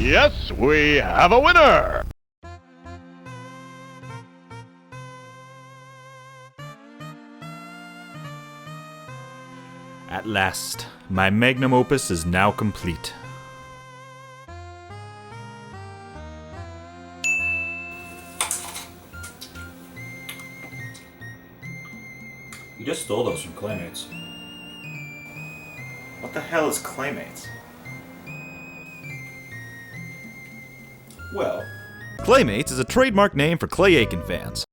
Yes, we have a winner! At last, my magnum opus is now complete. You just stole those from Claymates. What the hell is Claymates? Well, Claymates is a trademark name for Clay Aiken fans.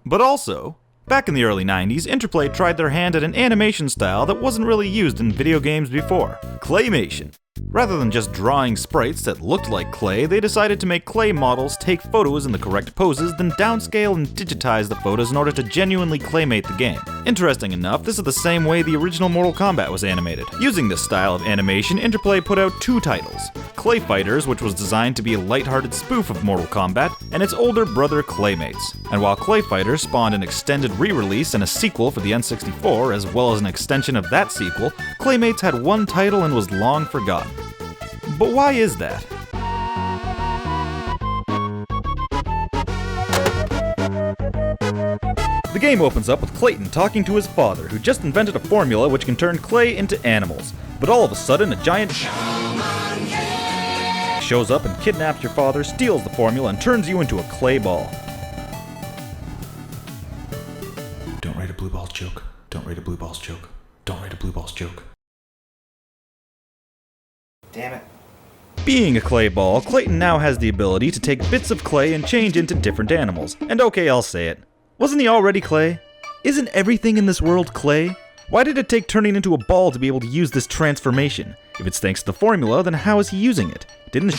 But also, back in the early 90s, Interplay tried their hand at an animation style that wasn't really used in video games before: claymation. Rather than just drawing sprites that looked like clay, they decided to make clay models take photos in the correct poses, then downscale and digitize the photos in order to genuinely claymate the game. Interesting enough, this is the same way the original Mortal Kombat was animated. Using this style of animation, Interplay put out two titles: Clayfighters, which was designed to be a lighthearted spoof of Mortal Kombat, and its older brother Claymates. And while Clayfighter spawned an extended re-release and a sequel for the N64, as well as an extension of that sequel, Claymates had one title and was long forgotten. But why is that? The game opens up with Clayton talking to his father, who just invented a formula which can turn clay into animals. But all of a sudden, a giant shows up and kidnaps your father, steals the formula, and turns you into a clay ball. Don't write a blue balls joke. Don't write a blue balls joke. Don't write a blue balls joke. Damn it. Being a clay ball, Clayton now has the ability to take bits of clay and change into different animals. And okay, I'll say it. Wasn't he already clay? Isn't everything in this world clay? Why did it take turning into a ball to be able to use this transformation? If it's thanks to the formula, then how is he using it? Didn't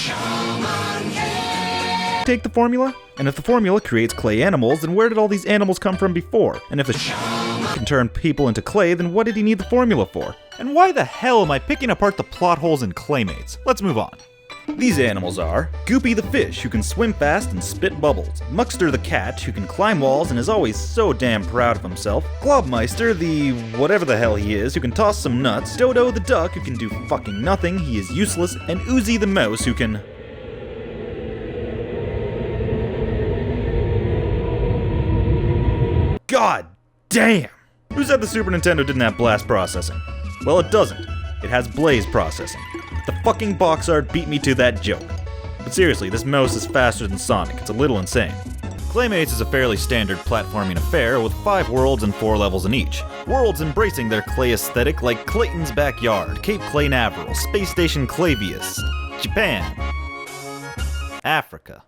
take the formula? And if the formula creates clay animals, then where did all these animals come from before? And if the can turn people into clay, then what did he need the formula for? And why the hell am I picking apart the plot holes in Claymates? Let's move on. These animals are Goopy the fish, who can swim fast and spit bubbles; Muckster the cat, who can climb walls and is always so damn proud of himself; Globmeister, the whatever the hell he is, who can toss some nuts; Dodo the duck, who can do fucking nothing, he is useless; and Uzi the mouse, who can... God damn! Who said the Super Nintendo didn't have blast processing? Well, it doesn't. It has blaze processing. The fucking box art beat me to that joke. But seriously, this mouse is faster than Sonic. It's a little insane. Claymates is a fairly standard platforming affair with 5 worlds and 4 levels in each. Worlds embracing their clay aesthetic like Clayton's Backyard, Cape Claynaveral, Space Station Clavius, Japan, Africa.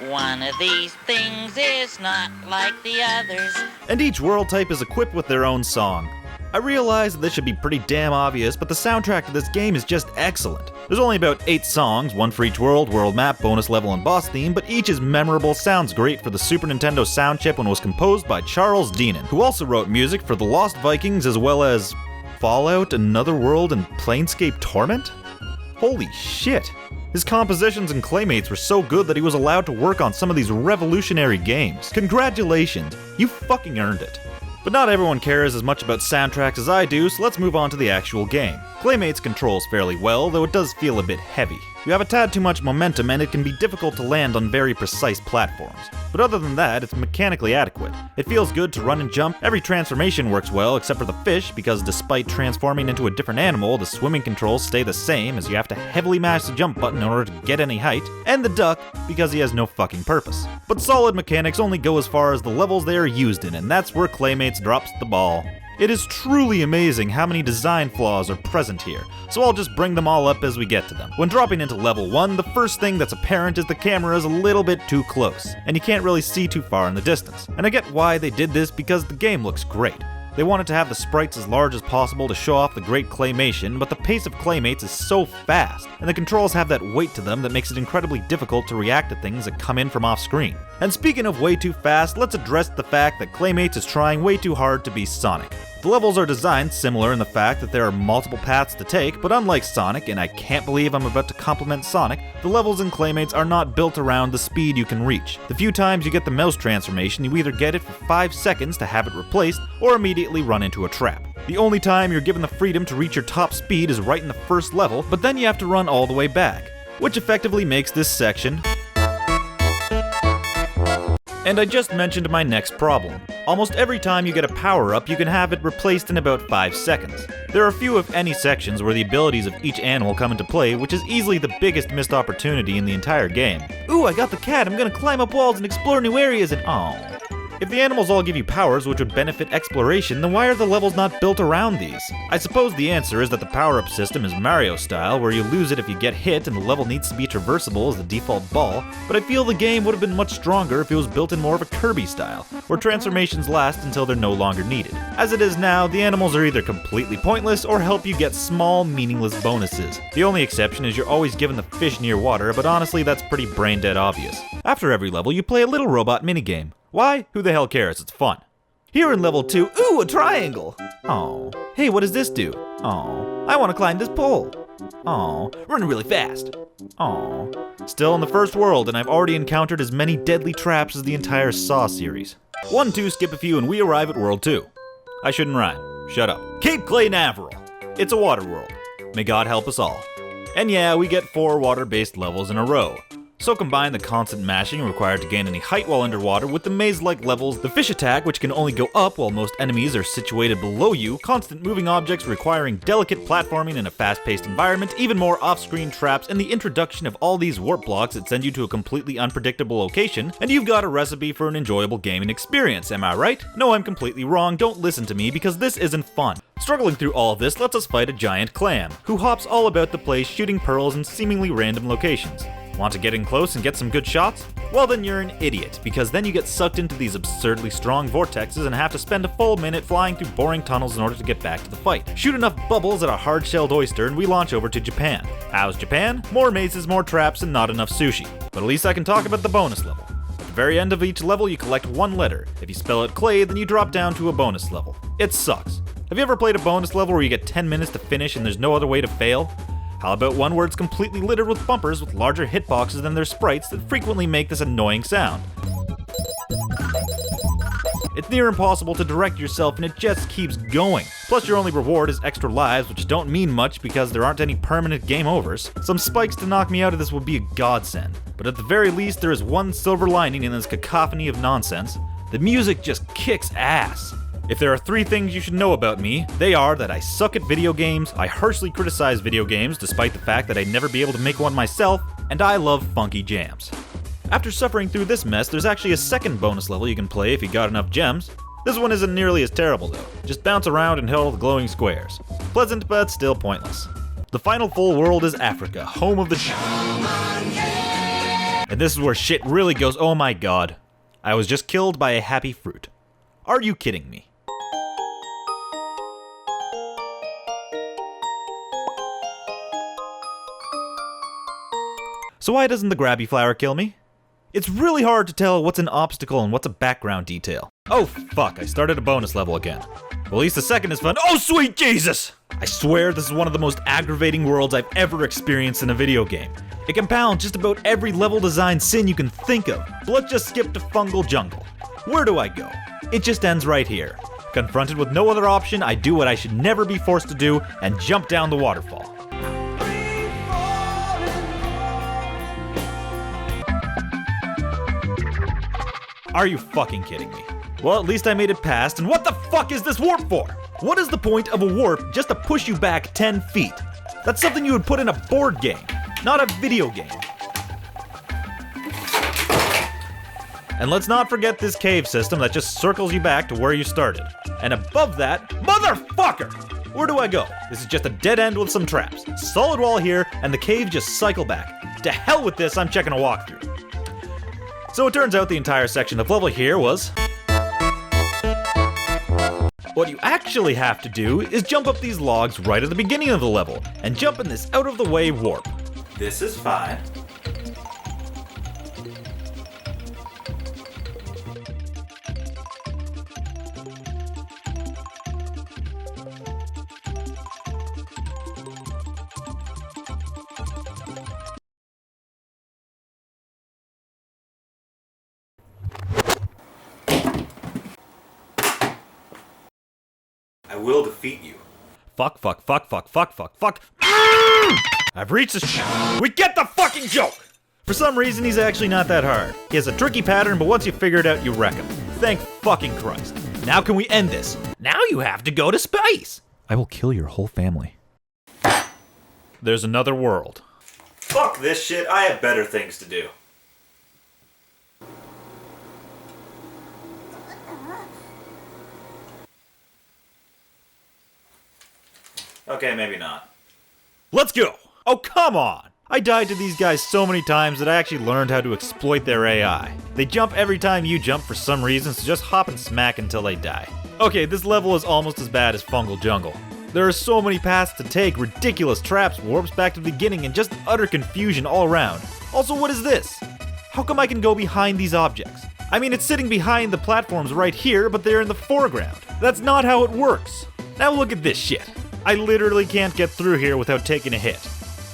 One of these things is not like the others. And each world type is equipped with their own song. I realize that this should be pretty damn obvious, but the soundtrack to this game is just excellent. There's only about 8 songs, one for each world map, bonus level, and boss theme, but each is memorable, sounds great for the Super Nintendo sound chip, and was composed by Charles Deanan, who also wrote music for The Lost Vikings as well as Fallout, Another World, and Planescape Torment? Holy shit! His compositions and Claymates were so good that he was allowed to work on some of these revolutionary games. Congratulations, you fucking earned it. But not everyone cares as much about soundtracks as I do, so let's move on to the actual game. Claymates controls fairly well, though it does feel a bit heavy. You have a tad too much momentum and it can be difficult to land on very precise platforms. But other than that, it's mechanically adequate. It feels good to run and jump. Every transformation works well except for the fish, because despite transforming into a different animal, the swimming controls stay the same as you have to heavily mash the jump button in order to get any height. And the duck, because he has no fucking purpose. But solid mechanics only go as far as the levels they are used in, and that's where Claymates drops the ball. It is truly amazing how many design flaws are present here, so I'll just bring them all up as we get to them. When dropping into level 1, the first thing that's apparent is the camera is a little bit too close, and you can't really see too far in the distance. And I get why they did this, because the game looks great. They wanted to have the sprites as large as possible to show off the great claymation, but the pace of Claymates is so fast, and the controls have that weight to them that makes it incredibly difficult to react to things that come in from off screen. And speaking of way too fast, let's address the fact that Claymates is trying way too hard to be Sonic. The levels are designed similar in the fact that there are multiple paths to take, but unlike Sonic, and I can't believe I'm about to compliment Sonic, the levels in Claymates are not built around the speed you can reach. The few times you get the mouse transformation, you either get it for 5 seconds to have it replaced, or immediately run into a trap. The only time you're given the freedom to reach your top speed is right in the first level, but then you have to run all the way back. which effectively makes this section. And I just mentioned my next problem. Almost every time you get a power-up, you can have it replaced in about 5 seconds. There are few if any sections where the abilities of each animal come into play, which is easily the biggest missed opportunity in the entire game. Ooh, I got the cat, I'm gonna climb up walls and explore new areas and oh. If the animals all give you powers which would benefit exploration, then why are the levels not built around these? I suppose the answer is that the power-up system is Mario style, where you lose it if you get hit and the level needs to be traversable as the default ball, but I feel the game would have been much stronger if it was built in more of a Kirby style, where transformations last until they're no longer needed. As it is now, the animals are either completely pointless or help you get small, meaningless bonuses. The only exception is you're always given the fish near water, but honestly that's pretty brain-dead obvious. After every level, you play a little robot minigame. Why? Who the hell cares? It's fun. Here in level 2, ooh, a triangle! Oh. Hey, what does this do? Oh. I want to climb this pole. Oh. Run really fast. Oh. Still in the first world, and I've already encountered as many deadly traps as the entire Saw series. 1, 2, skip a few, and we arrive at world 2. I shouldn't rhyme. Shut up. Cape Claynaveral. It's a water world. May God help us all. And yeah, we get 4 water-based levels in a row. So combine the constant mashing required to gain any height while underwater with the maze-like levels, the fish attack which can only go up while most enemies are situated below you, constant moving objects requiring delicate platforming in a fast-paced environment, even more off-screen traps, and the introduction of all these warp blocks that send you to a completely unpredictable location, and you've got a recipe for an enjoyable gaming experience, am I right? No, I'm completely wrong, don't listen to me because this isn't fun. Struggling through all of this lets us fight a giant clam, who hops all about the place shooting pearls in seemingly random locations. Want to get in close and get some good shots? Well then you're an idiot, because then you get sucked into these absurdly strong vortexes and have to spend a full minute flying through boring tunnels in order to get back to the fight. Shoot enough bubbles at a hard-shelled oyster and we launch over to Japan. How's Japan? More mazes, more traps, and not enough sushi. But at least I can talk about the bonus level. At the very end of each level you collect 1 letter. If you spell it clay, then you drop down to a bonus level. It sucks. Have you ever played a bonus level where you get 10 minutes to finish and there's no other way to fail? How about one where it's completely littered with bumpers with larger hitboxes than their sprites that frequently make this annoying sound? It's near impossible to direct yourself and it just keeps going. Plus your only reward is extra lives, which don't mean much because there aren't any permanent game overs. Some spikes to knock me out of this would be a godsend. But at the very least there is one silver lining in this cacophony of nonsense. The music just kicks ass. If there are 3 things you should know about me, they are that I suck at video games, I harshly criticize video games despite the fact that I'd never be able to make one myself, and I love funky jams. After suffering through this mess, there's actually a second bonus level you can play if you got enough gems. This one isn't nearly as terrible though, just bounce around and hit all the glowing squares. Pleasant but still pointless. The final full world is Africa, home of the and this is where shit really goes, oh my god. I was just killed by a happy fruit. Are you kidding me? So why doesn't the grabby flower kill me? It's really hard to tell what's an obstacle and what's a background detail. Oh fuck, I started a bonus level again. Well, at least the second is fun. Oh sweet Jesus! I swear this is one of the most aggravating worlds I've ever experienced in a video game. It compounds just about every level design sin you can think of. But let's just skip to Fungal Jungle. Where do I go? It just ends right here. Confronted with no other option, I do what I should never be forced to do and jump down the waterfall. Are you fucking kidding me? Well, at least I made it past, and what the fuck is this warp for? What is the point of a warp just to push you back 10 feet? That's something you would put in a board game, not a video game. And let's not forget this cave system that just circles you back to where you started. And above that, motherfucker! Where do I go? This is just a dead end with some traps. Solid wall here, and the caves just cycle back. To hell with this, I'm checking a walkthrough. So it turns out the entire section of level here was... What you actually have to do is jump up these logs right at the beginning of the level, and jump in this out-of-the-way warp. This is fine. I will defeat you. Fuck. I've reached the We get the fucking joke! For some reason, he's actually not that hard. He has a tricky pattern, but once you figure it out, you wreck him. Thank fucking Christ. Now can we end this? Now you have to go to space! I will kill your whole family. There's another world. Fuck this shit, I have better things to do. Okay, maybe not. Let's go! Oh, come on! I died to these guys so many times that I actually learned how to exploit their AI. They jump every time you jump for some reason, so just hop and smack until they die. Okay, this level is almost as bad as Fungal Jungle. There are so many paths to take, ridiculous traps, warps back to the beginning, and just utter confusion all around. Also, what is this? How come I can go behind these objects? I mean, it's sitting behind the platforms right here, but they're in the foreground. That's not how it works. Now look at this shit. I literally can't get through here without taking a hit.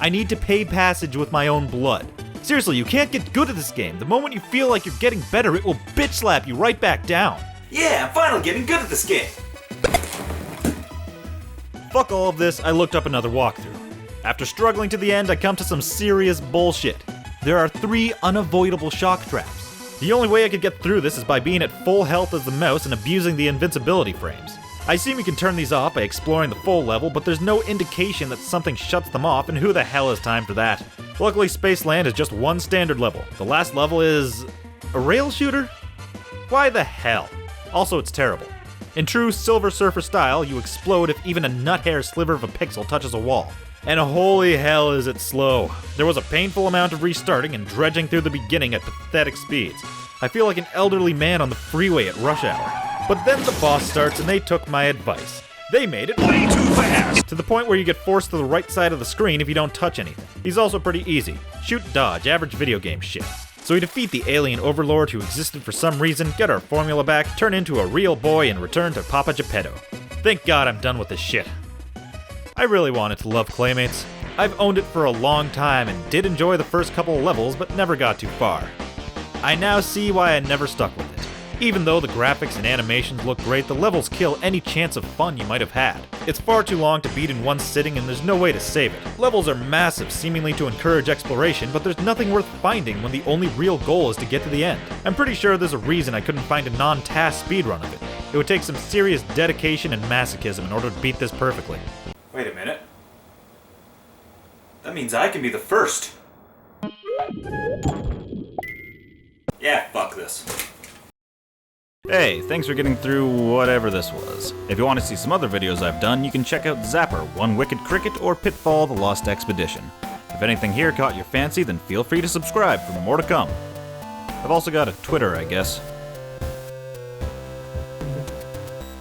I need to pay passage with my own blood. Seriously, you can't get good at this game. The moment you feel like you're getting better, it will bitch slap you right back down. Yeah, I'm finally getting good at this game. Fuck all of this, I looked up another walkthrough. After struggling to the end, I come to some serious bullshit. There are 3 unavoidable shock traps. The only way I could get through this is by being at full health as the mouse and abusing the invincibility frames. I assume you can turn these off by exploring the full level, but there's no indication that something shuts them off, and who the hell has time for that? Luckily, Spaceland is just one standard level. The last level is... a rail shooter? Why the hell? Also, it's terrible. In true Silver Surfer style, you explode if even a nut hair sliver of a pixel touches a wall. And holy hell is it slow. There was a painful amount of restarting and dredging through the beginning at pathetic speeds. I feel like an elderly man on the freeway at rush hour. But then the boss starts and they took my advice. They made it way too fast! To the point where you get forced to the right side of the screen if you don't touch anything. He's also pretty easy. Shoot, dodge, average video game shit. So we defeat the alien overlord who existed for some reason, get our formula back, turn into a real boy, and return to Papa Geppetto. Thank God I'm done with this shit. I really wanted to love Claymates. I've owned it for a long time and did enjoy the first couple of levels, but never got too far. I now see why I never stuck with it. Even though the graphics and animations look great, the levels kill any chance of fun you might have had. It's far too long to beat in one sitting and there's no way to save it. Levels are massive, seemingly to encourage exploration, but there's nothing worth finding when the only real goal is to get to the end. I'm pretty sure there's a reason I couldn't find a non-task speedrun of it. It would take some serious dedication and masochism in order to beat this perfectly. Wait a minute. That means I can be the first. Yeah, fuck this. Hey, thanks for getting through whatever this was. If you want to see some other videos I've done, you can check out Zapper, One Wicked Cricket, or Pitfall, The Lost Expedition. If anything here caught your fancy, then feel free to subscribe for more to come. I've also got a Twitter, I guess.